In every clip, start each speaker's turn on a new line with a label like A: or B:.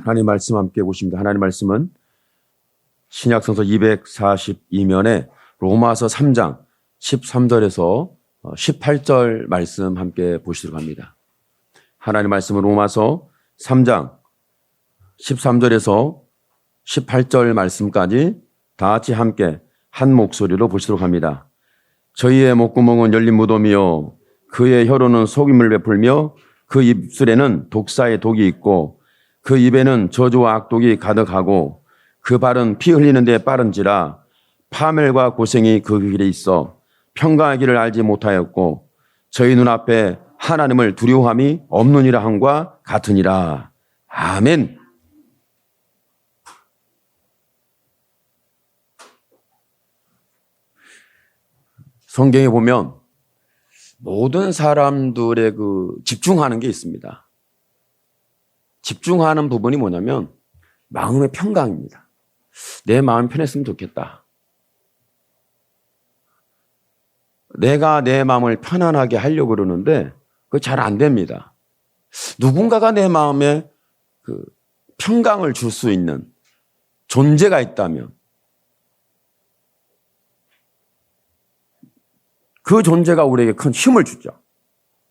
A: 하나님 말씀 함께 보십니다. 하나님 말씀은 신약성서 242면에 로마서 3장 13절에서 18절 말씀 함께 보시도록 합니다. 하나님 말씀은 로마서 3장 13절에서 18절 말씀까지 다 같이 함께 한 목소리로 보시도록 합니다. 저희의 목구멍은 열린 무덤이요 그의 혀로는 속임을 베풀며 그 입술에는 독사의 독이 있고 그 입에는 저주와 악독이 가득하고 그 발은 피 흘리는 데 빠른지라 파멸과 고생이 그 길에 있어 평강의 길을 알지 못하였고 저희 눈앞에 하나님을 두려워함이 없느니라 함과 같으니라. 아멘. 성경에 보면 모든 사람들의 집중하는 게 있습니다. 집중하는 부분이 뭐냐면 마음의 평강입니다. 내 마음이 편했으면 좋겠다. 내가 내 마음을 편안하게 하려고 그러는데 그거 잘 안 됩니다. 누군가가 내 마음에 평강을 줄 수 있는 존재가 있다면 그 존재가 우리에게 큰 힘을 주죠.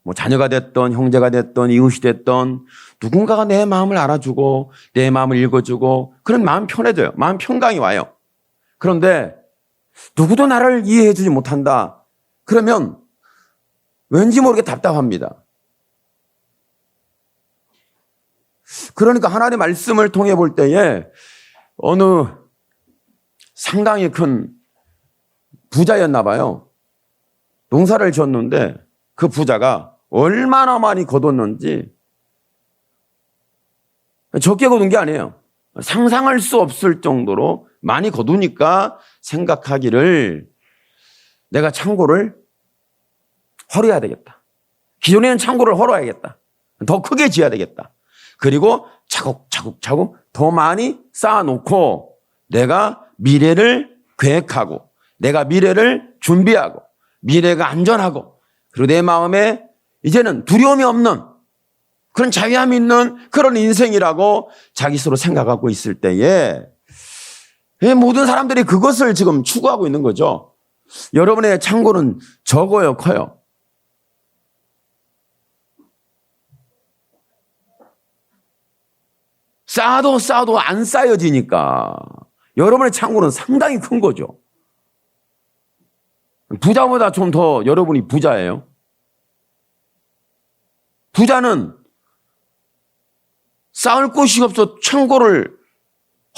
A: 뭐 자녀가 됐던 형제가 됐던 이웃이 됐던 누군가가 내 마음을 알아주고 내 마음을 읽어주고 그런 마음 편해져요. 마음 평강이 와요. 그런데 누구도 나를 이해해 주지 못한다. 그러면 왠지 모르게 답답합니다. 그러니까 하나님의 말씀을 통해 볼 때에 어느 상당히 큰 부자였나 봐요. 농사를 지었는데 그 부자가 얼마나 많이 거뒀는지 적게 거둔 게 아니에요. 상상할 수 없을 정도로 많이 거두니까 생각하기를 내가 창고를 헐어야 되겠다. 기존에는 창고를 헐어야겠다. 더 크게 지어야 되겠다. 그리고 차곡차곡 더 많이 쌓아놓고 내가 미래를 계획하고 내가 미래를 준비하고 미래가 안전하고 그리고 내 마음에 이제는 두려움이 없는 그런 자유함이 있는 그런 인생이라고 자기 스스로 생각하고 있을 때에 모든 사람들이 그것을 지금 추구하고 있는 거죠. 여러분의 창고는 적어요, 커요? 쌓아도 안 쌓여지니까 여러분의 창고는 상당히 큰 거죠. 부자보다 좀 더 여러분이 부자예요. 부자는 쌓을 곳이 없어 창고를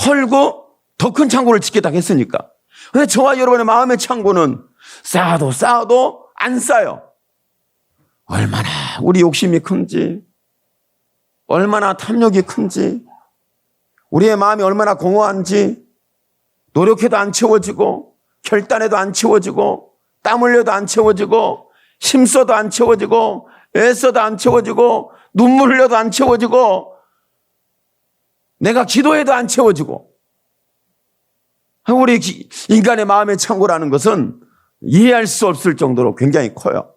A: 헐고 더 큰 창고를 짓겠다고 했으니까. 근데 저와 여러분의 마음의 창고는 쌓아도 안 쌓여. 얼마나 우리 욕심이 큰지, 얼마나 탐욕이 큰지, 우리의 마음이 얼마나 공허한지, 노력해도 안 채워지고, 결단해도 안 채워지고, 땀 흘려도 안 채워지고, 힘써도 안 채워지고, 애써도 안 채워지고, 눈물 흘려도 안 채워지고, 내가 기도해도 안 채워지고. 우리 인간의 마음의 창고라는 것은 이해할 수 없을 정도로 굉장히 커요.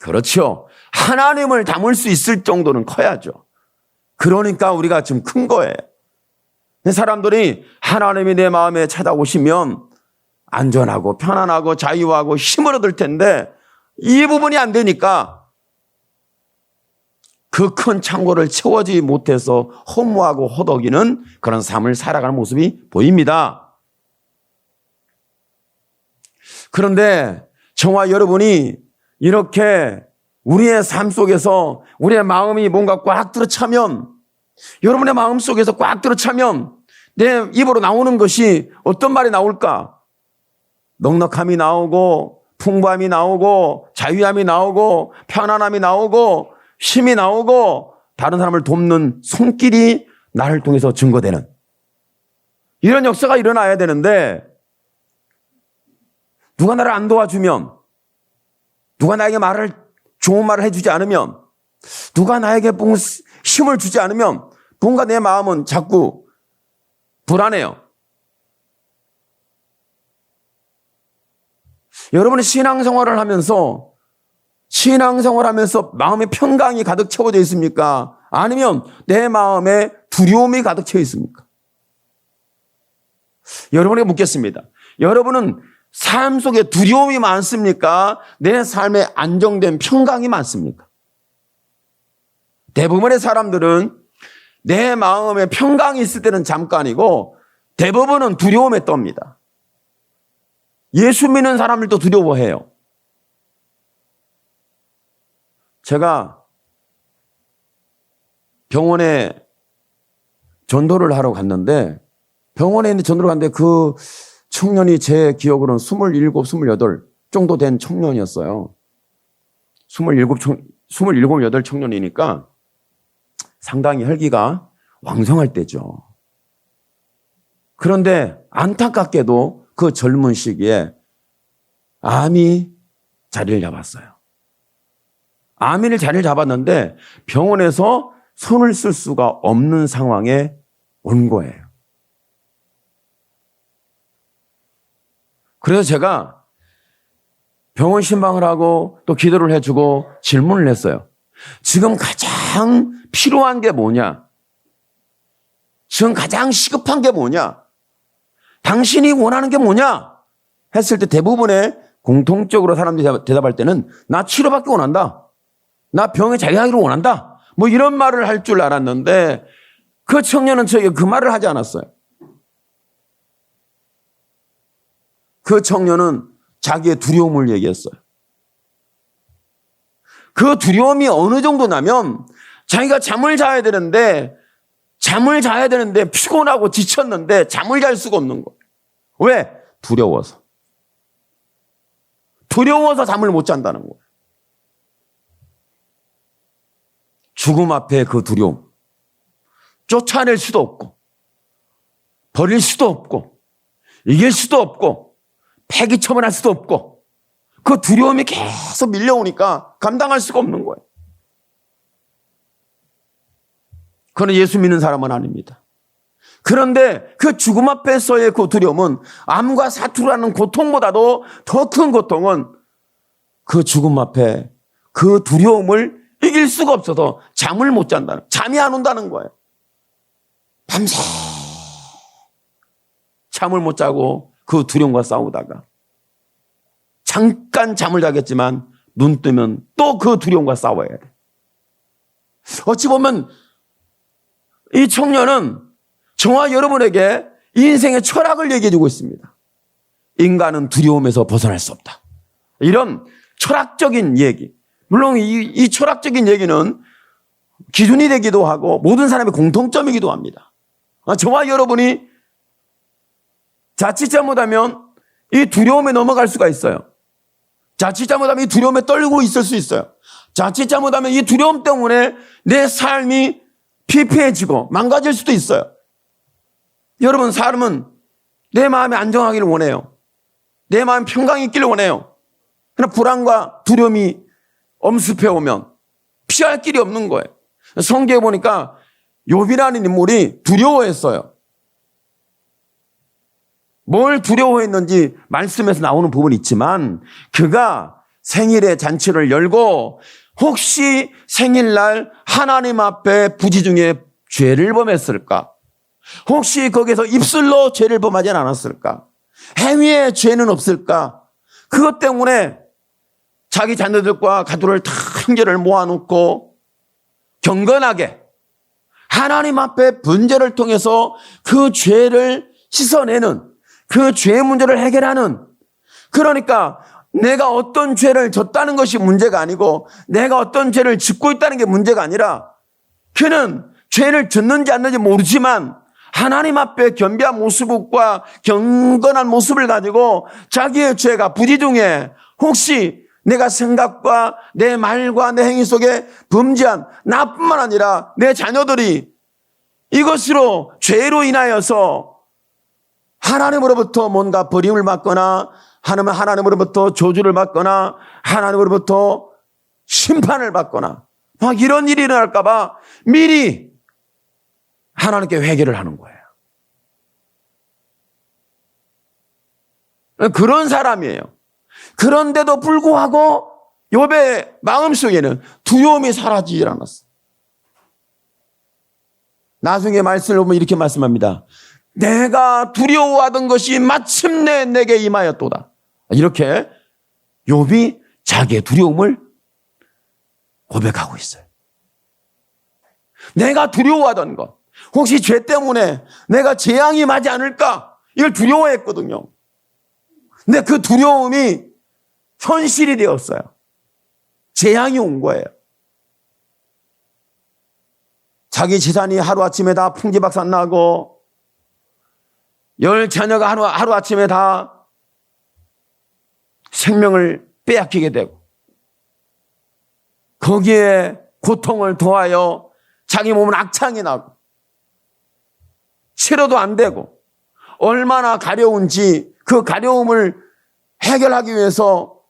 A: 그렇죠. 하나님을 담을 수 있을 정도는 커야죠. 그러니까 우리가 지금 큰 거예요. 사람들이 하나님이 내 마음에 찾아오시면 안전하고 편안하고 자유하고 힘을 얻을 텐데 이 부분이 안 되니까 그 큰 창고를 채워지지 못해서 허무하고 허덕이는 그런 삶을 살아가는 모습이 보입니다. 그런데 저와 여러분이 이렇게 우리의 삶 속에서 우리의 마음이 뭔가 꽉 들어차면 여러분의 마음 속에서 꽉 들어차면 내 입으로 나오는 것이 어떤 말이 나올까? 넉넉함이 나오고 풍부함이 나오고 자유함이 나오고 편안함이 나오고 힘이 나오고 다른 사람을 돕는 손길이 나를 통해서 증거되는 이런 역사가 일어나야 되는데 누가 나를 안 도와주면 누가 나에게 좋은 말을 해주지 않으면 누가 나에게 힘을 주지 않으면 뭔가 내 마음은 자꾸 불안해요. 여러분이 신앙생활을 하면서 마음의 평강이 가득 채워져 있습니까? 아니면 내 마음에 두려움이 가득 차 있습니까? 여러분에게 묻겠습니다. 여러분은 삶 속에 두려움이 많습니까? 내 삶에 안정된 평강이 많습니까? 대부분의 사람들은 내 마음에 평강이 있을 때는 잠깐이고 대부분은 두려움에 떱니다. 예수 믿는 사람들도 두려워해요. 제가 병원에 전도를 하러 갔는데 병원에 있는 전도를 갔는데 그 청년이 제 기억으로는 27, 28 정도 된 청년이었어요. 27, 28 청년이니까 상당히 혈기가 왕성할 때죠. 그런데 안타깝게도 그 젊은 시기에 암이 자리를 잡았어요. 암이 자리를 잡았는데 병원에서 손을 쓸 수가 없는 상황에 온 거예요. 그래서 제가 병원 신방을 하고 또 기도를 해주고 질문을 했어요. 지금 가장 필요한 게 뭐냐? 지금 가장 시급한 게 뭐냐? 당신이 원하는 게 뭐냐? 했을 때 대부분의 공통적으로 사람들이 대답할 때는 나 치료받기 원한다. 나 병에 자유하기를 원한다. 뭐 이런 말을 할 줄 알았는데 그 청년은 저에게 그 말을 하지 않았어요. 그 청년은 자기의 두려움을 얘기했어요. 그 두려움이 어느 정도냐면 자기가 잠을 자야 되는데 피곤하고 지쳤는데 잠을 잘 수가 없는 거예요. 왜? 두려워서. 두려워서 잠을 못 잔다는 거예요. 죽음 앞에 그 두려움. 쫓아낼 수도 없고 버릴 수도 없고 이길 수도 없고 폐기 처분할 수도 없고 그 두려움이 계속 밀려오니까 감당할 수가 없는 거예요. 그는 예수 믿는 사람은 아닙니다. 그런데 그 죽음 앞에서의 그 두려움은 암과 사투라는 고통보다도 더 큰 고통은 그 죽음 앞에 그 두려움을 이길 수가 없어서 잠을 못 잔다는, 잠이 안 온다는 거예요. 밤새 잠을 못 자고 그 두려움과 싸우다가 잠깐 잠을 자겠지만 눈 뜨면 또 그 두려움과 싸워야 돼. 어찌 보면 이 청년은 저와 여러분에게 인생의 철학을 얘기해 주고 있습니다. 인간은 두려움에서 벗어날 수 없다. 이런 철학적인 얘기. 물론 이 철학적인 얘기는 기준이 되기도 하고 모든 사람의 공통점이기도 합니다. 저와 여러분이 자칫 잘못하면 이 두려움에 넘어갈 수가 있어요. 자칫 잘못하면 이 두려움에 떨고 있을 수 있어요. 자칫 잘못하면 이 두려움 때문에 내 삶이 피폐해지고 망가질 수도 있어요. 여러분, 사람은 내 마음이 안정하기를 원해요. 내 마음이 평강이 있기를 원해요. 그러나 불안과 두려움이 엄습해 오면 피할 길이 없는 거예요. 성경에 보니까 욥이라는 인물이 두려워했어요. 뭘 두려워했는지 말씀에서 나오는 부분이 있지만 그가 생일의 잔치를 열고 혹시 생일날 하나님 앞에 부지 중에 죄를 범했을까? 혹시 거기서 입술로 죄를 범하지 않았을까? 행위에 죄는 없을까? 그것 때문에 자기 자녀들과 가족을 다 형제를 모아놓고 경건하게 하나님 앞에 분죄를 통해서 그 죄를 씻어내는 그 죄의 문제를 해결하는, 그러니까 내가 어떤 죄를 졌다는 것이 문제가 아니고 내가 어떤 죄를 짓고 있다는 게 문제가 아니라 그는 죄를 졌는지 안 졌는지 모르지만 하나님 앞에 겸비한 모습과 경건한 모습을 가지고 자기의 죄가 부지 중에 혹시 내가 생각과 내 말과 내 행위 속에 범죄한 나뿐만 아니라 내 자녀들이 이것으로 죄로 인하여서 하나님으로부터 뭔가 버림을 받거나 하나님으로부터 저주를 받거나 하나님으로부터 심판을 받거나 막 이런 일이 일어날까 봐 미리 하나님께 회개를 하는 거예요. 그런 사람이에요. 그런데도 불구하고 욥의 마음속에는 두려움이 사라지질 않았어요. 나중에 말씀을 보면 이렇게 말씀합니다. 내가 두려워하던 것이 마침내 내게 임하였도다. 이렇게 욥이 자기의 두려움을 고백하고 있어요. 내가 두려워하던 것, 혹시 죄 때문에 내가 재앙이 임하지 않을까, 이걸 두려워했거든요. 근데 그 두려움이 현실이 되었어요. 재앙이 온 거예요. 자기 재산이 하루아침에 다 풍지박산나고 10 자녀가 하루아침에 다 생명을 빼앗기게 되고 거기에 고통을 더하여 자기 몸은 악창이 나고 치료도 안 되고 얼마나 가려운지 그 가려움을 해결하기 위해서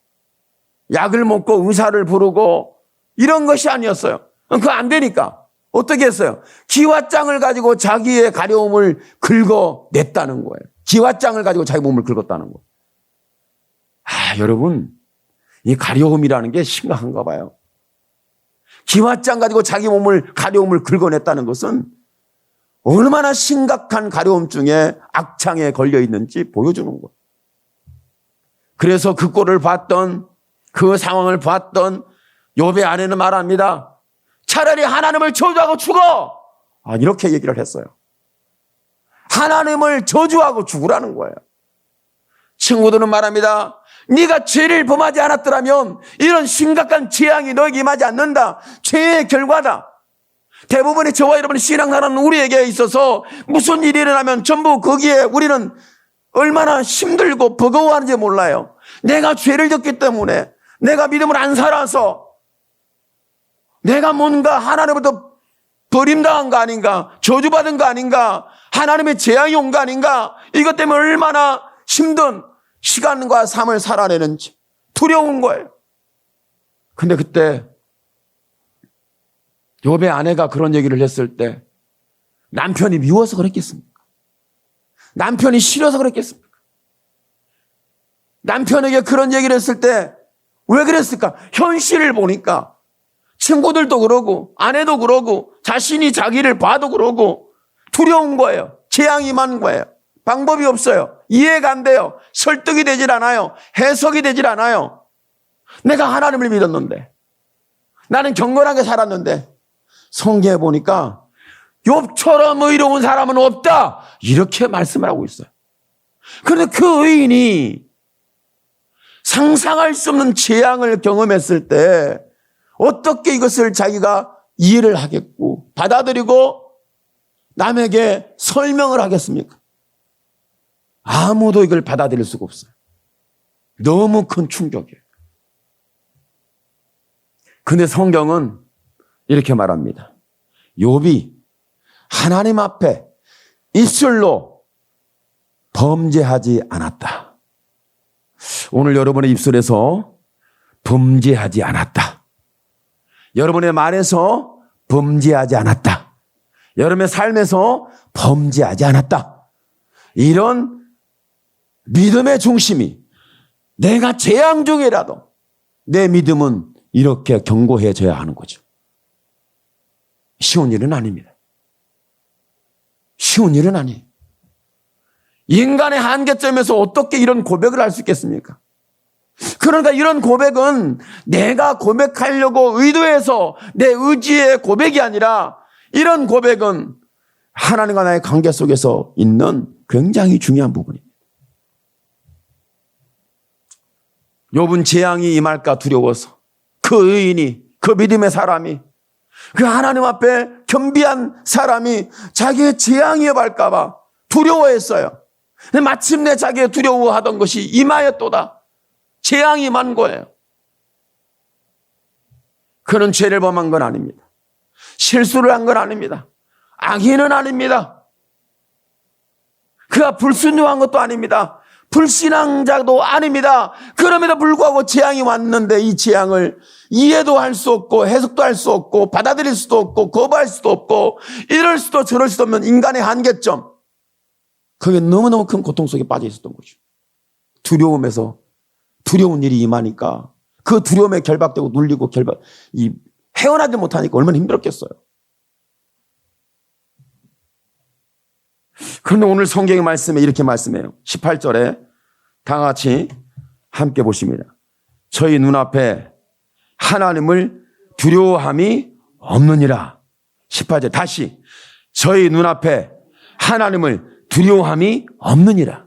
A: 약을 먹고 의사를 부르고 이런 것이 아니었어요. 그거 안 되니까 어떻게 했어요? 기왓장을 가지고 자기의 가려움을 긁어냈다는 거예요. 기왓장을 가지고 자기 몸을 긁었다는 거예요. 여러분, 이 가려움이라는 게 심각한가 봐요. 기왓장 가지고 자기 몸을 가려움을 긁어냈다는 것은 얼마나 심각한 가려움증에 악창에 걸려 있는지 보여주는 거예요. 그래서 그 꼴을 봤던 그 상황을 봤던 욥의 아내는 말합니다. 차라리 하나님을 저주하고 죽어! 이렇게 얘기를 했어요. 하나님을 저주하고 죽으라는 거예요. 친구들은 말합니다. 네가 죄를 범하지 않았더라면 이런 심각한 재앙이 너에게 임하지 않는다. 죄의 결과다. 대부분의 저와 여러분의 신앙사는 우리에게 있어서 무슨 일이 일어나면 전부 거기에 우리는 얼마나 힘들고 버거워하는지 몰라요. 내가 죄를 졌기 때문에, 내가 믿음을 안 살아서, 내가 뭔가 하나님부터 버림당한 거 아닌가, 저주받은 거 아닌가, 하나님의 재앙이 온 거 아닌가, 이것 때문에 얼마나 힘든 시간과 삶을 살아내는지 두려운 거예요. 근데 그때 욥의 아내가 그런 얘기를 했을 때 남편이 미워서 그랬겠습니까? 남편이 싫어서 그랬겠습니까? 남편에게 그런 얘기를 했을 때 왜 그랬을까? 현실을 보니까 친구들도 그러고 아내도 그러고 자신이 자기를 봐도 그러고 두려운 거예요. 재앙이 임한 거예요. 방법이 없어요. 이해가 안 돼요. 설득이 되질 않아요. 해석이 되질 않아요. 내가 하나님을 믿었는데, 나는 경건하게 살았는데, 성경에 보니까 욥처럼 의로운 사람은 없다, 이렇게 말씀을 하고 있어요. 그런데 그 의인이 상상할 수 없는 재앙을 경험했을 때 어떻게 이것을 자기가 이해를 하겠고 받아들이고 남에게 설명을 하겠습니까? 아무도 이걸 받아들일 수가 없어요. 너무 큰 충격이에요. 근데 성경은 이렇게 말합니다. 욥이 하나님 앞에 입술로 범죄하지 않았다. 오늘 여러분의 입술에서 범죄하지 않았다. 여러분의 말에서 범죄하지 않았다. 여러분의 삶에서 범죄하지 않았다. 이런 믿음의 중심이, 내가 재앙 중이라도 내 믿음은 이렇게 견고해져야 하는 거죠. 쉬운 일은 아닙니다. 쉬운 일은 아니에요. 인간의 한계점에서 어떻게 이런 고백을 할 수 있겠습니까? 그러니까 이런 고백은 내가 고백하려고 의도해서 내 의지의 고백이 아니라, 이런 고백은 하나님과 나의 관계 속에서 있는 굉장히 중요한 부분입니다. 욥은 재앙이 임할까 두려워서 그 의인이, 그 믿음의 사람이, 그 하나님 앞에 겸비한 사람이 자기의 재앙이 임할까 봐 두려워했어요. 근데 마침내 자기의 두려워하던 것이 임하였도다. 재앙이 임한 거예요. 그는 죄를 범한 건 아닙니다. 실수를 한 건 아닙니다. 악인은 아닙니다. 그가 불순종한 것도 아닙니다. 불신앙자도 아닙니다. 그럼에도 불구하고 재앙이 왔는데 이 재앙을 이해도 할 수 없고 해석도 할 수 없고 받아들일 수도 없고 거부할 수도 없고 이럴 수도 저럴 수도 없는 인간의 한계점, 그게 너무너무 큰 고통 속에 빠져 있었던 거죠. 두려움에서 두려운 일이 임하니까 그 두려움에 결박되고 눌리고 헤어나지 못하니까 얼마나 힘들었겠어요. 그런데 오늘 성경의 말씀에 이렇게 말씀해요. 18절에 다 같이 함께 보십니다. 저희 눈앞에 하나님을 두려워함이 없느니라. 18절 다시 저희 눈앞에 하나님을 두려워함이 없느니라.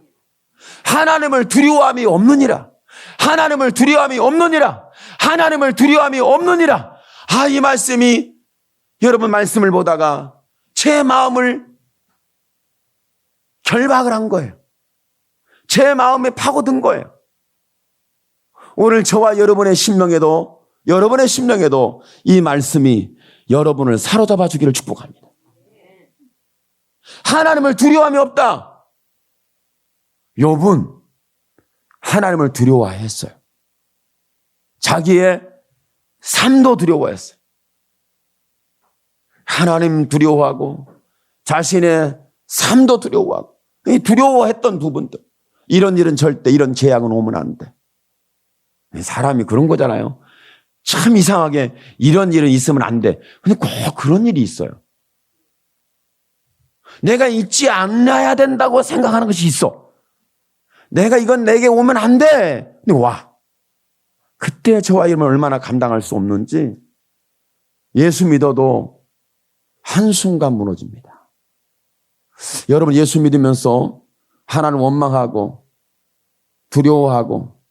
A: 하나님을 두려워함이 없느니라. 하나님을 두려워함이 없느니라. 하나님을 두려워함이 없느니라. 아, 이 말씀이 여러분 말씀을 보다가 제 마음을 결박을 한 거예요. 제 마음에 파고든 거예요. 오늘 저와 여러분의 심령에도 이 말씀이 여러분을 사로잡아 주기를 축복합니다. 하나님을 두려워함이 없다. 욥은 하나님을 두려워했어요. 자기의 삶도 두려워했어요. 하나님 두려워하고 자신의 삶도 두려워하고, 이 두려워했던 부분들, 이런 일은 절대, 이런 재앙은 오면 안 돼. 사람이 그런 거잖아요. 참 이상하게 이런 일은 있으면 안 돼. 근데 꼭 그런 일이 있어요. 내가 있지 않아야 된다고 생각하는 것이 있어. 내가 이건 내게 오면 안 돼. 근데 와. 그때 저와 여러분 얼마나 감당할 수 없는지 예수 믿어도 한순간 무너집니다. 여러분 예수 믿으면서 하나님 원망하고 두려워하고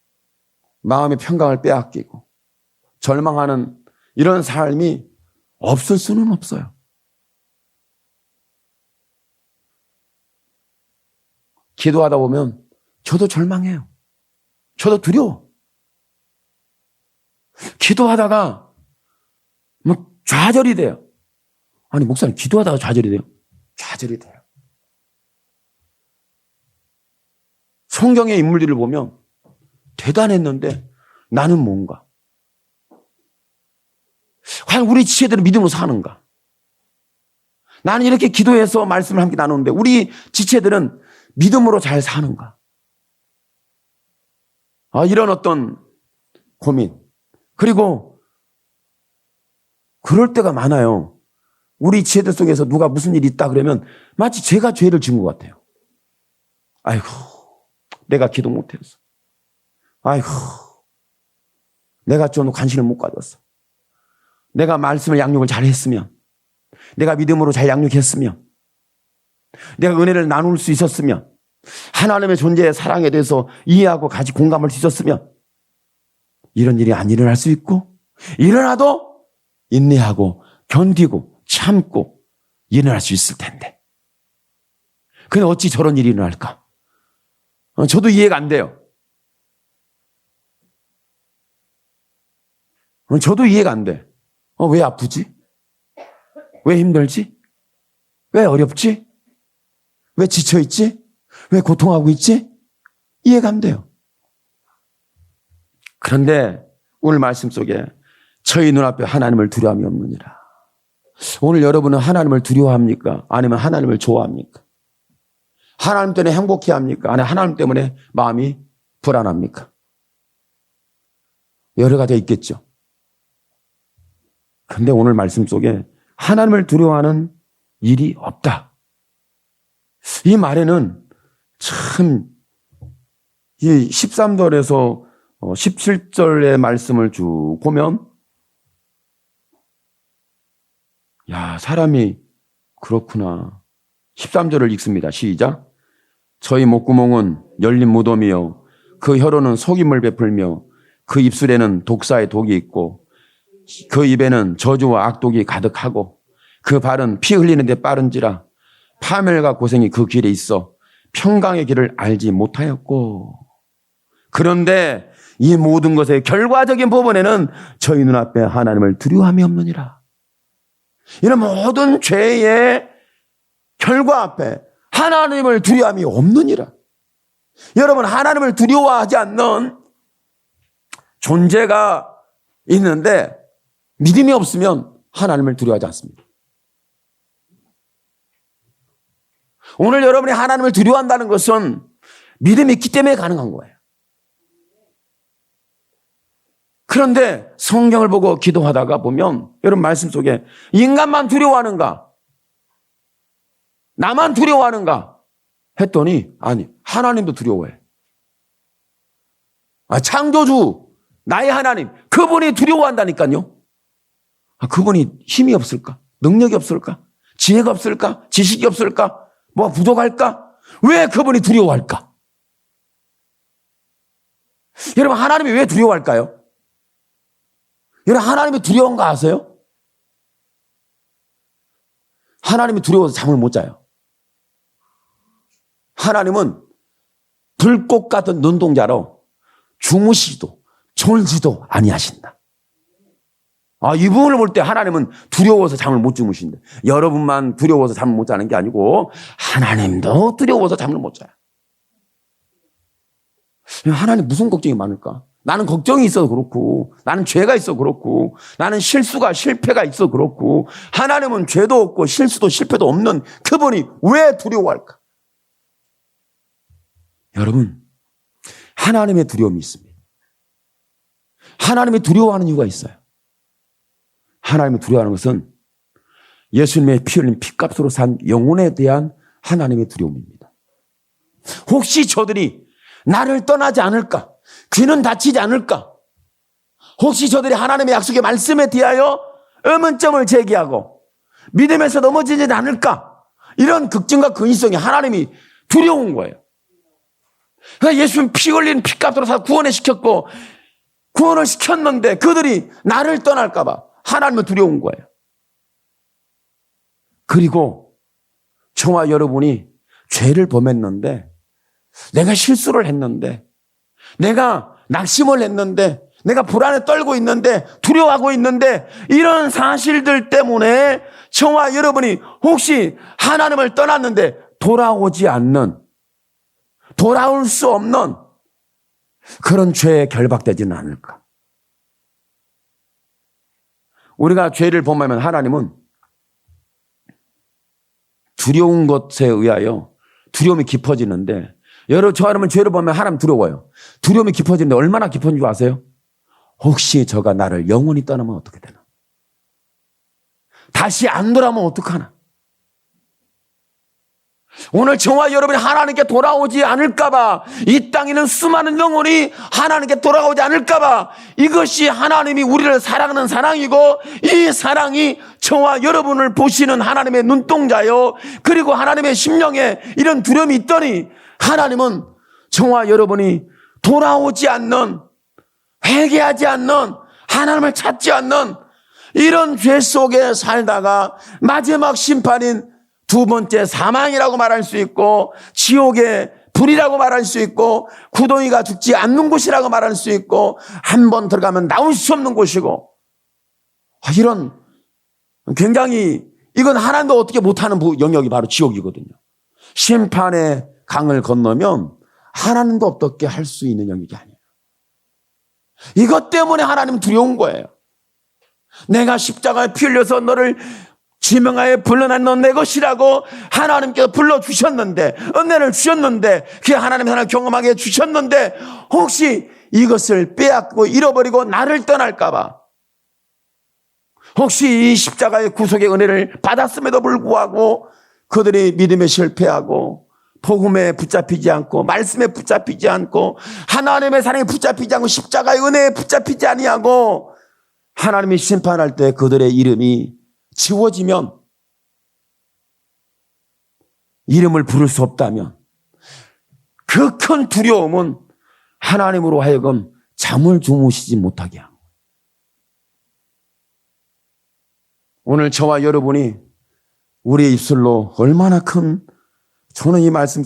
A: 마음의 평강을 빼앗기고 절망하는 이런 삶이 없을 수는 없어요. 기도하다 보면 저도 절망해요. 저도 두려워. 기도하다가 뭐 좌절이 돼요. 아니 목사님 기도하다가 좌절이 돼요? 좌절이 돼요. 성경의 인물들을 보면 대단했는데 나는 뭔가? 과연 우리 지체들은 믿음으로 사는가? 나는 이렇게 기도해서 말씀을 함께 나누는데 우리 지체들은 믿음으로 잘 사는가? 이런 어떤 고민. 그리고 그럴 때가 많아요. 우리 지체들 속에서 누가 무슨 일이 있다 그러면 마치 제가 죄를 지은 것 같아요. 아이고, 내가 기도 못했어. 아이고, 내가 좀 관심을 못 가졌어. 내가 말씀을 양육을 잘 했으면, 내가 믿음으로 잘 양육했으면, 내가 은혜를 나눌 수 있었으면, 하나님의 존재의 사랑에 대해서 이해하고 같이 공감할 수 있었으면 이런 일이 안 일어날 수 있고, 일어나도 인내하고 견디고 참고 일어날 수 있을 텐데. 근데 어찌 저런 일이 일어날까? 저도 이해가 안 돼요. 저도 이해가 안 돼. 왜 아프지? 왜 힘들지? 왜 어렵지? 왜 지쳐있지? 왜 고통하고 있지? 이해가 안 돼요. 그런데 오늘 말씀 속에 저희 눈앞에 하나님을 두려움이 없느니라. 오늘 여러분은 하나님을 두려워합니까? 아니면 하나님을 좋아합니까? 하나님 때문에 행복해합니까? 아니면 하나님 때문에 마음이 불안합니까? 여러 가지가 있겠죠. 그런데 오늘 말씀 속에 하나님을 두려워하는 일이 없다. 이 말에는 참 이 13절에서 17절의 말씀을 쭉 보면 야, 사람이 그렇구나. 13절을 읽습니다. 시작. 저희 목구멍은 열린 무덤이요 그 혀로는 속임을 베풀며 그 입술에는 독사의 독이 있고 그 입에는 저주와 악독이 가득하고 그 발은 피 흘리는 데 빠른지라 파멸과 고생이 그 길에 있어 평강의 길을 알지 못하였고. 그런데 이 모든 것의 결과적인 부분에는 저희 눈앞에 하나님을 두려워함이 없느니라. 이런 모든 죄의 결과 앞에 하나님을 두려워함이 없느니라. 여러분, 하나님을 두려워하지 않는 존재가 있는데 믿음이 없으면 하나님을 두려워하지 않습니다. 오늘 여러분이 하나님을 두려워한다는 것은 믿음이 있기 때문에 가능한 거예요. 그런데 성경을 보고 기도하다가 보면 여러분 말씀 속에 인간만 두려워하는가? 나만 두려워하는가? 했더니 아니 하나님도 두려워해. 창조주 나의 하나님 그분이 두려워한다니까요. 그분이 힘이 없을까? 능력이 없을까? 지혜가 없을까? 지식이 없을까? 뭐가 부족할까? 왜 그분이 두려워할까? 여러분 하나님이 왜 두려워할까요? 여러분 하나님이 두려운 거 아세요? 하나님이 두려워서 잠을 못 자요. 하나님은 불꽃 같은 눈동자로 주무시지도 졸지도 아니하신다. 이 부분을 볼 때 하나님은 두려워서 잠을 못 주무신다. 여러분만 두려워서 잠을 못 자는 게 아니고 하나님도 두려워서 잠을 못 자요. 하나님 무슨 걱정이 많을까? 나는 걱정이 있어서 그렇고 나는 죄가 있어 그렇고 나는 실수가 실패가 있어 그렇고 하나님은 죄도 없고 실수도 실패도 없는 그분이 왜 두려워할까? 여러분 하나님의 두려움이 있습니다. 하나님이 두려워하는 이유가 있어요. 하나님이 두려워하는 것은 예수님의 피 흘린 피값으로 산 영혼에 대한 하나님의 두려움입니다. 혹시 저들이 나를 떠나지 않을까? 귀는 닫히지 않을까? 혹시 저들이 하나님의 약속의 말씀에 대하여 의문점을 제기하고 믿음에서 넘어지지 않을까? 이런 걱정과 근심성이 하나님이 두려운 거예요. 예수님 피 흘린 피값으로 사 구원을 시켰고 구원을 시켰는데 그들이 나를 떠날까 봐 하나님은 두려운 거예요. 그리고 저와 여러분이 죄를 범했는데 내가 실수를 했는데 내가 낙심을 했는데 내가 불안에 떨고 있는데 두려워하고 있는데 이런 사실들 때문에 저와 여러분이 혹시 하나님을 떠났는데 돌아오지 않는 돌아올 수 없는 그런 죄에 결박되지는 않을까? 우리가 죄를 범하면 하나님은 두려운 것에 의하여 두려움이 깊어지는데 저 여러분 죄를 범하면 하나님 두려워요. 두려움이 깊어지는데 얼마나 깊은 줄 아세요? 혹시 저가 나를 영원히 떠나면 어떻게 되나? 다시 안 돌아오면 어떡하나? 오늘 저와 여러분이 하나님께 돌아오지 않을까봐 이 땅에 있는 수많은 영혼이 하나님께 돌아오지 않을까봐 이것이 하나님이 우리를 사랑하는 사랑이고 이 사랑이 저와 여러분을 보시는 하나님의 눈동자요. 그리고 하나님의 심령에 이런 두려움이 있더니 하나님은 저와 여러분이 돌아오지 않는 회개하지 않는 하나님을 찾지 않는 이런 죄 속에 살다가 마지막 심판인 두 번째 사망이라고 말할 수 있고 지옥의 불이라고 말할 수 있고 구덩이가 죽지 않는 곳이라고 말할 수 있고 한 번 들어가면 나올 수 없는 곳이고 이런 굉장히 이건 하나님도 어떻게 못하는 영역이 바로 지옥이거든요. 심판의 강을 건너면 하나님도 어떻게 할 수 있는 영역이 아니에요. 이것 때문에 하나님은 두려운 거예요. 내가 십자가에 피 흘려서 너를 지명하에 불러난 넌 내 것이라고 하나님께서 불러주셨는데 은혜를 주셨는데 그게 하나님 하나님 경험하게 해주셨는데 혹시 이것을 빼앗고 잃어버리고 나를 떠날까 봐 혹시 이 십자가의 구속의 은혜를 받았음에도 불구하고 그들이 믿음에 실패하고 복음에 붙잡히지 않고 말씀에 붙잡히지 않고 하나님의 사랑에 붙잡히지 않고 십자가의 은혜에 붙잡히지 아니하고 하나님이 심판할 때 그들의 이름이 지워지면 이름을 부를 수 없다면 그 큰 두려움은 하나님으로 하여금 잠을 주무시지 못하게 하고 오늘 저와 여러분이 우리의 입술로 얼마나 큰 저는 이 말씀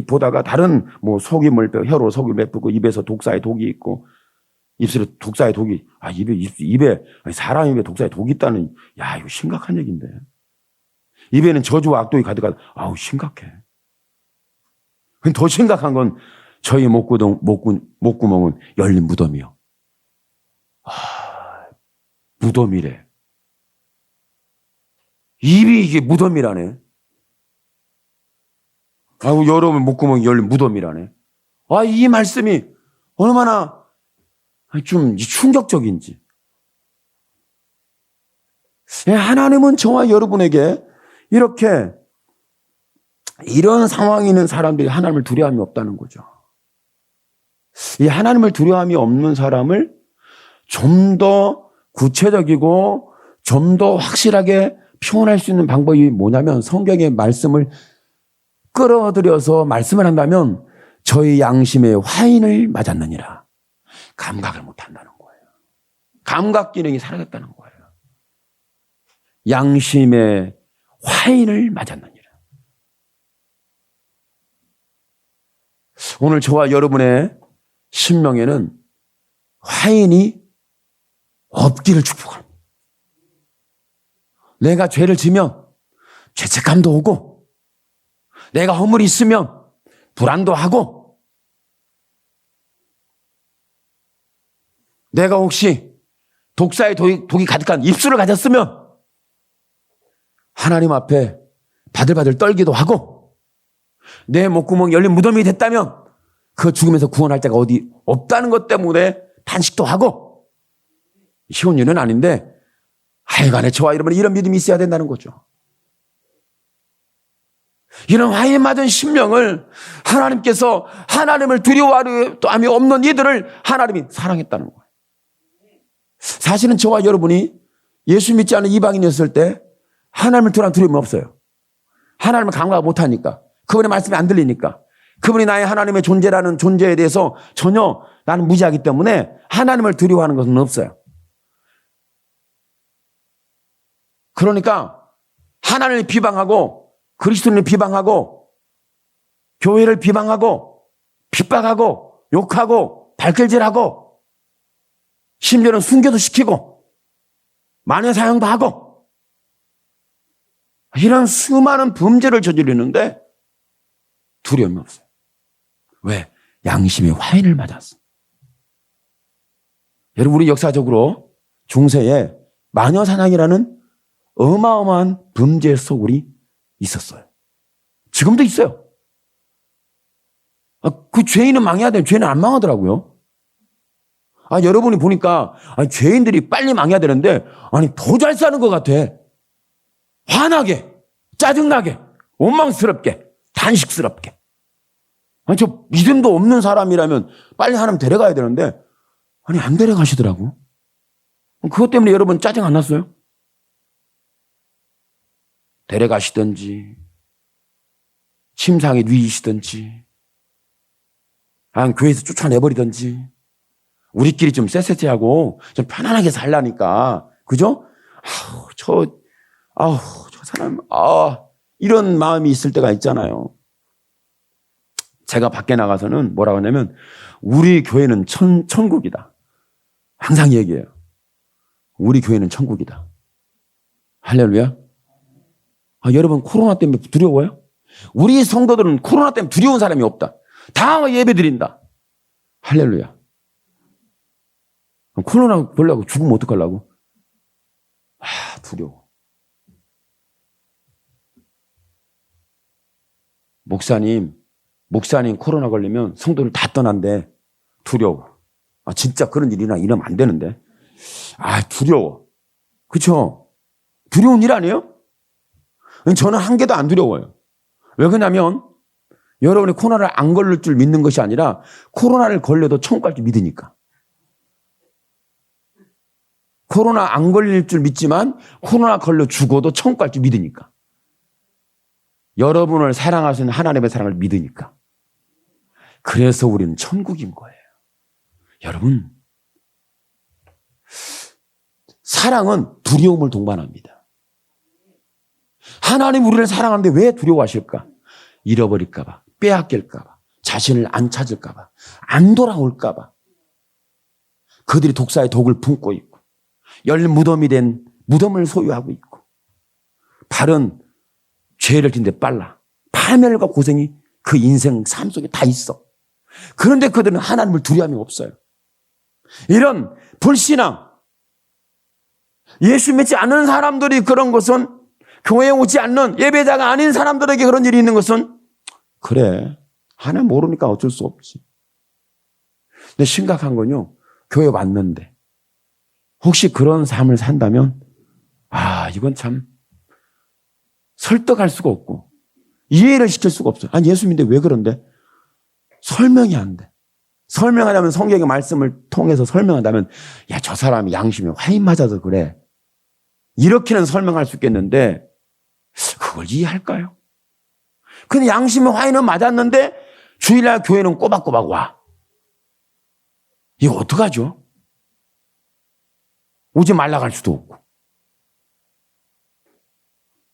A: 보다가 다른 뭐 속임을 혀로 속임을 베풀고 입에서 독사의 독이 있고 입술에 독사의 독이 입에 사람 입에 독사의 독이 있다는 이거 심각한 얘기인데 입에는 저주와 악독이 가득하다. 심각해. 더 심각한 건 저희 목구멍은 열린 무덤이요. 무덤이래. 입이 이게 무덤이라네. 여러분 목구멍이 열린 무덤이라네. 이 말씀이 얼마나 좀 충격적인지. 하나님은 저와 여러분에게 이렇게 이런 상황에 있는 사람들이 하나님을 두려움이 없다는 거죠. 이 하나님을 두려움이 없는 사람을 좀 더 구체적이고 좀 더 확실하게 표현할 수 있는 방법이 뭐냐면 성경의 말씀을 끌어들여서 말씀을 한다면 저희 양심에 화인을 맞았느니라. 감각을 못한다는 거예요. 감각 기능이 사라졌다는 거예요. 양심에 화인을 맞았느니라. 오늘 저와 여러분의 심령에는 화인이 없기를 축복합니다. 내가 죄를 지면 죄책감도 오고, 내가 허물이 있으면 불안도 하고, 내가 혹시 독사의 독이 가득한 입술을 가졌으면 하나님 앞에 바들바들 떨기도 하고, 내 목구멍 열린 무덤이 됐다면 그 죽음에서 구원할 자가 어디 없다는 것 때문에 탄식도 하고, 쉬운 일은 아닌데 하여간에 저와 여러분은 이런 믿음이 있어야 된다는 거죠. 이런 화인 맞은 심령을 하나님께서 하나님을 두려워함이 없는 이들을 하나님이 사랑했다는 거예요. 사실은 저와 여러분이 예수 믿지 않은 이방인이었을 때 하나님을 두려움이 없어요. 하나님을 감각 못하니까, 그분의 말씀이 안 들리니까, 그분이 나의 하나님의 존재라는 존재에 대해서 전혀 나는 무지하기 때문에 하나님을 두려워하는 것은 없어요. 그러니까 하나님을 비방하고 그리스도를 비방하고 교회를 비방하고 핍박하고 욕하고 발길질하고 심지어는 순교도 시키고 마녀 사형도 하고 이런 수많은 범죄를 저지르는데 두려움이 없어요. 왜? 양심의 화인을 맞았어. 여러분, 우리 역사적으로 중세에 마녀 사냥이라는 어마어마한 범죄 소굴이 있었어요. 지금도 있어요. 그 죄인은 망해야 되는데 죄는 안 망하더라고요. 여러분이 보니까 죄인들이 빨리 망해야 되는데 더 잘 사는 것 같아. 화나게, 짜증나게, 원망스럽게, 단식스럽게. 저 믿음도 없는 사람이라면 빨리 하나님 데려가야 되는데 안 데려가시더라고. 그것 때문에 여러분 짜증 안 났어요? 데려가시든지 침상에 누이시든지 교회에서 쫓아내버리든지 우리끼리 좀 쎄쎄하고 좀 편안하게 살라니까, 그죠? 저 사람 이런 마음이 있을 때가 있잖아요. 제가 밖에 나가서는 뭐라고 하냐면 우리 교회는 천국이다. 항상 얘기해요. 우리 교회는 천국이다. 할렐루야. 여러분 코로나 때문에 두려워요? 우리 성도들은 코로나 때문에 두려운 사람이 없다. 다 예배 드린다. 할렐루야. 코로나 보려고 죽으면 어떡하려고? 두려워. 목사님 코로나 걸리면 성도를 다 떠난대. 두려워. 진짜 그런 일이나 이러면 안 되는데. 두려워. 그쵸? 두려운 일 아니에요? 저는 한 개도 안 두려워요. 왜 그러냐면 여러분이 코로나를 안 걸릴 줄 믿는 것이 아니라 코로나를 걸려도 천국 갈 줄 믿으니까. 코로나 안 걸릴 줄 믿지만 코로나 걸려 죽어도 천국 갈 줄 믿으니까. 여러분을 사랑하시는 하나님의 사랑을 믿으니까. 그래서 우리는 천국인 거예요. 여러분, 사랑은 두려움을 동반합니다. 하나님 우리를 사랑하는데 왜 두려워하실까? 잃어버릴까봐, 빼앗길까봐, 자신을 안 찾을까봐, 안 돌아올까봐. 그들이 독사의 독을 품고 있고 열린 무덤이 된 무덤을 소유하고 있고 발은 죄를 짓는데 빨라. 파멸과 고생이 그 인생 삶 속에 다 있어. 그런데 그들은 하나님을 두려움이 없어요. 이런 불신앙, 예수 믿지 않는 사람들이 그런 것은, 교회에 오지 않는 예배자가 아닌 사람들에게 그런 일이 있는 것은, 그래, 하나님 모르니까 어쩔 수 없지. 근데 심각한 건요, 교회 왔는데 혹시 그런 삶을 산다면 이건 참 설득할 수가 없고 이해를 시킬 수가 없어요. 아니, 예수 믿는데 왜 그런데? 설명이 안 돼. 설명하자면 성경의 말씀을 통해서 설명한다면, 야, 저 사람이 양심에 화인 맞아서 그래. 이렇게는 설명할 수 있겠는데, 그걸 이해할까요? 근데 양심에 화인은 맞았는데, 주일날 교회는 꼬박꼬박 와. 이거 어떡하죠? 오지 말라 갈 수도 없고,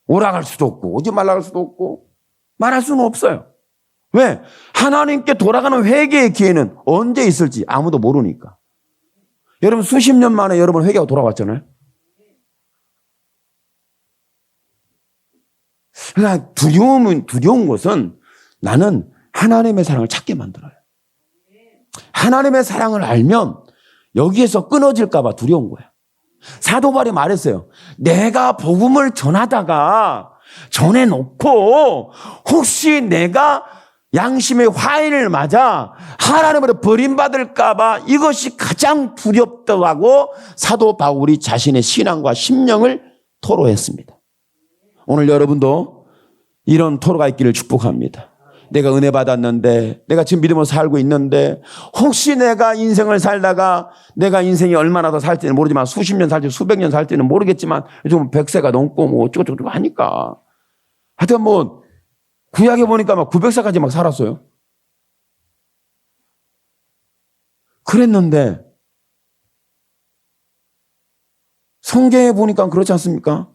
A: 오라 갈 수도 없고, 오지 말라 갈 수도 없고, 말할 수는 없어요. 왜? 하나님께 돌아가는 회개의 기회는 언제 있을지 아무도 모르니까. 여러분, 수십 년 만에 여러분 회개하고 돌아왔잖아요. 그러니까 두려운 것은 나는 하나님의 사랑을 찾게 만들어요. 하나님의 사랑을 알면 여기에서 끊어질까 봐 두려운 거예요. 사도 바울이 말했어요. 내가 복음을 전해놓고 혹시 내가 양심의 화인을 맞아 하나님으로 버림받을까 봐 이것이 가장 두렵다고 사도 바울이 자신의 신앙과 심령을 토로했습니다. 오늘 여러분도 이런 토로가 있기를 축복합니다. 내가 은혜 받았는데, 내가 지금 믿음으로 살고 있는데, 혹시 내가 인생을 살다가 내가 인생이 얼마나 더 살지는 모르지만 수십 년 살지 수백 년 살지는 모르겠지만 요즘 100세가 넘고 뭐 어쩌고저쩌고 하니까 하여튼 뭐 구약에 보니까 막 900세까지 막 살았어요. 그랬는데 성경에 보니까 그렇지 않습니까?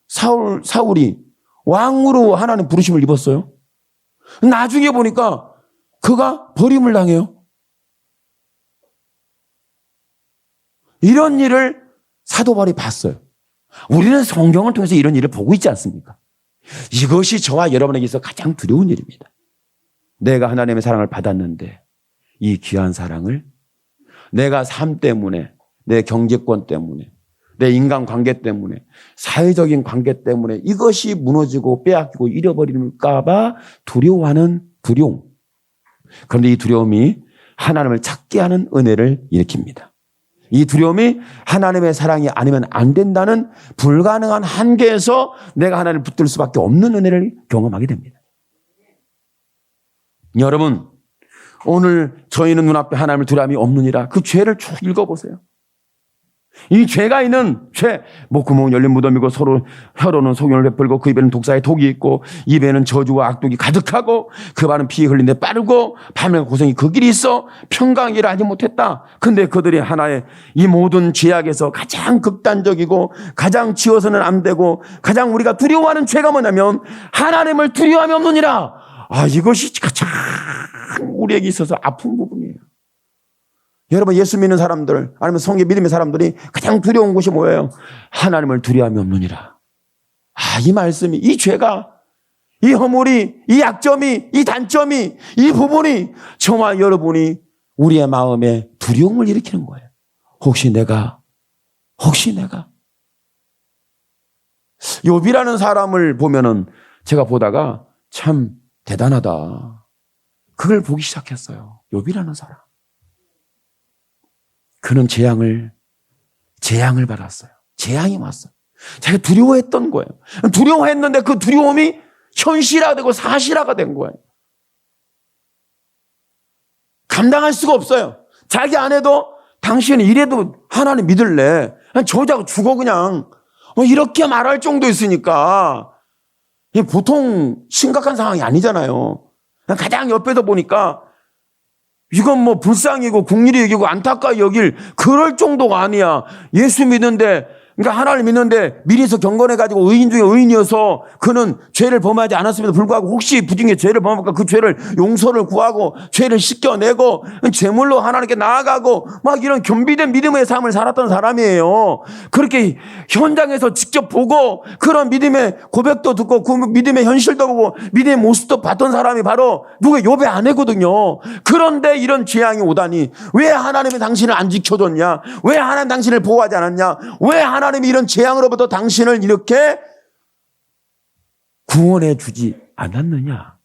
A: 사울이 왕으로 하나님 부르심을 입었어요. 나중에 보니까 그가 버림을 당해요. 이런 일을 사도 바울이 봤어요. 우리는 성경을 통해서 이런 일을 보고 있지 않습니까? 이것이 저와 여러분에게 있어 가장 두려운 일입니다. 내가 하나님의 사랑을 받았는데 이 귀한 사랑을 내가 삶 때문에, 내 경제권 때문에, 내 인간관계 때문에, 사회적인 관계 때문에 이것이 무너지고 빼앗기고 잃어버릴까 봐 두려워하는 두려움. 그런데 이 두려움이 하나님을 찾게 하는 은혜를 일으킵니다. 이 두려움이 하나님의 사랑이 아니면 안 된다는 불가능한 한계에서 내가 하나님을 붙들 수밖에 없는 은혜를 경험하게 됩니다. 여러분, 오늘 저희는 눈앞에 하나님을 두려움이 없느니라. 그 죄를 쭉 읽어보세요. 이 죄가 있는 죄, 목구멍은 열린 무덤이고 서로 혀로는 소견을 베풀고 그 입에는 독사의 독이 있고 입에는 저주와 악독이 가득하고 그 발은 피 흘린 데 빠르고 밤에 고생이 그 길이 있어 평강이라 하지 못했다. 근데 그들이 하나의 이 모든 죄악에서 가장 극단적이고 가장 지어서는 안 되고 가장 우리가 두려워하는 죄가 뭐냐면 하나님을 두려워함이 없느니라. 이것이 가장 우리에게 있어서 아픈 부분이에요. 여러분, 예수 믿는 사람들 아니면 성경 믿음의 사람들이 가장 두려운 것이 뭐예요? 하나님을 두려움이 없느니라. 이 말씀이, 이 죄가, 이 허물이, 이 약점이, 이 단점이, 이 부분이 저와 여러분이 우리의 마음에 두려움을 일으키는 거예요. 혹시 내가 욥이라는 사람을 보면은 제가 보다가 참 대단하다. 그걸 보기 시작했어요. 욥이라는 사람. 그는 재앙을 받았어요. 재앙이 왔어요. 자기가 두려워했던 거예요. 두려워했는데 그 두려움이 현실화되고 사실화가 된 거예요. 감당할 수가 없어요. 자기 아내도 당신은 이래도 하나님 믿을래? 저자고 죽어 그냥. 이렇게 말할 정도 있으니까 이게 보통 심각한 상황이 아니잖아요. 가장 옆에서 보니까 이건 뭐 불쌍이고 국리를 여기고 안타까이 여길 그럴 정도가 아니야. 예수 믿는데, 그러니까 하나님 믿는데 미리서 경건해가지고 의인 중에 의인이어서 그는 죄를 범하지 않았음에도 불구하고 혹시 부중에 죄를 범할까 그 죄를 용서를 구하고 죄를 씻겨내고 제물로 하나님께 나아가고 막 이런 겸비된 믿음의 삶을 살았던 사람이에요. 그렇게 현장에서 직접 보고 그런 믿음의 고백도 듣고 그 믿음의 현실도 보고 믿음의 모습도 봤던 사람이 바로 누구의 욥의 아내거든요. 그런데 이런 재앙이 오다니 왜 하나님이 당신을 안 지켜줬냐? 왜 하나님 당신을 보호하지 않았냐? 왜 하나님이 이런 재앙으로부터 당신을 이렇게 구원해 주지 않았느냐?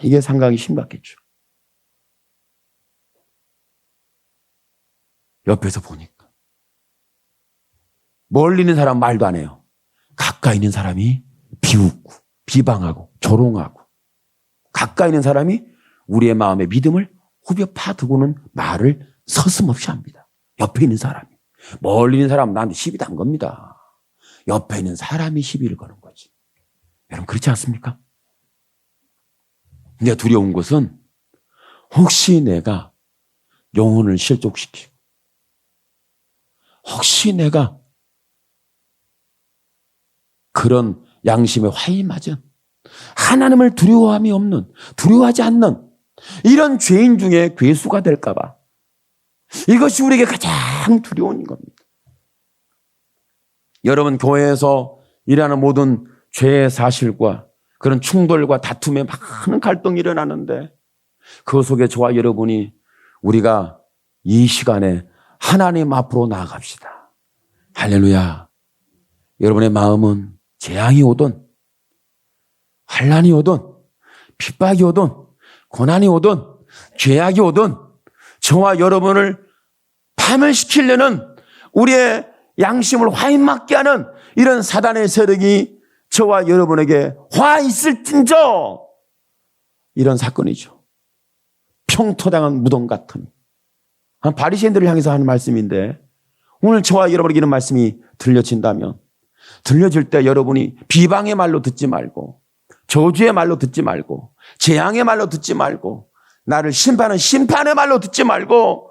A: 이게 상당히 심각했죠. 옆에서 보니까 멀리 있는 사람 말도 안 해요. 가까이 있는 사람이 비웃고 비방하고 조롱하고 가까이 있는 사람이 우리의 마음의 믿음을 후벼 파두고는 말을 서슴없이 합니다. 옆에 있는 사람이. 멀리 있는 사람은 나한테 시비 단 겁니다. 옆에 있는 사람이 시비를 거는 거지. 여러분 그렇지 않습니까? 근데 두려운 것은 혹시 내가 영혼을 실족시키고 혹시 내가 그런 양심에 화이 맞은 하나님을 두려워함이 없는 두려워하지 않는 이런 죄인 중에 괴수가 될까 봐 이것이 우리에게 가장 두려운 겁니다. 여러분 교회에서 일하는 모든 죄의 사실과 그런 충돌과 다툼에 많은 갈등이 일어나는데 그 속에 저와 여러분이 우리가 이 시간에 하나님 앞으로 나아갑시다. 할렐루야. 여러분의 마음은 재앙이 오든 환난이 오든 핍박이 오든 고난이 오든 죄악이 오든 저와 여러분을 파멸시키려는 우리의 양심을 화인맞게 하는 이런 사단의 세력이 저와 여러분에게 화 있을진저 이런 사건이죠. 평토당한 무덤 같은 바리새인들을 향해서 하는 말씀인데 오늘 저와 여러분에게 이런 말씀이 들려진다면 들려질 때 여러분이 비방의 말로 듣지 말고 저주의 말로 듣지 말고 재앙의 말로 듣지 말고 나를 심판하는 심판의 말로 듣지 말고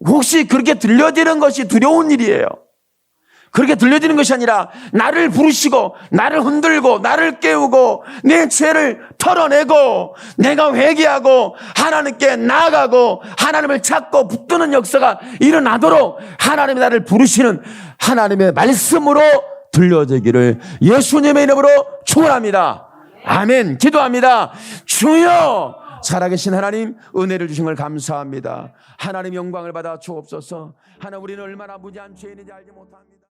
A: 혹시 그렇게 들려지는 것이 두려운 일이에요. 그렇게 들려지는 것이 아니라 나를 부르시고 나를 흔들고 나를 깨우고 내 죄를 털어내고 내가 회개하고 하나님께 나아가고 하나님을 찾고 붙드는 역사가 일어나도록 하나님이 나를 부르시는 하나님의 말씀으로 들려지기를 예수님의 이름으로 축원합니다. 아멘. 기도합니다. 주여 살아계신 하나님 은혜를 주신 걸 감사합니다. 하나님 영광을 받아 주옵소서. 하나님 우리는 얼마나 무지한 죄인인지 알지 못합니다.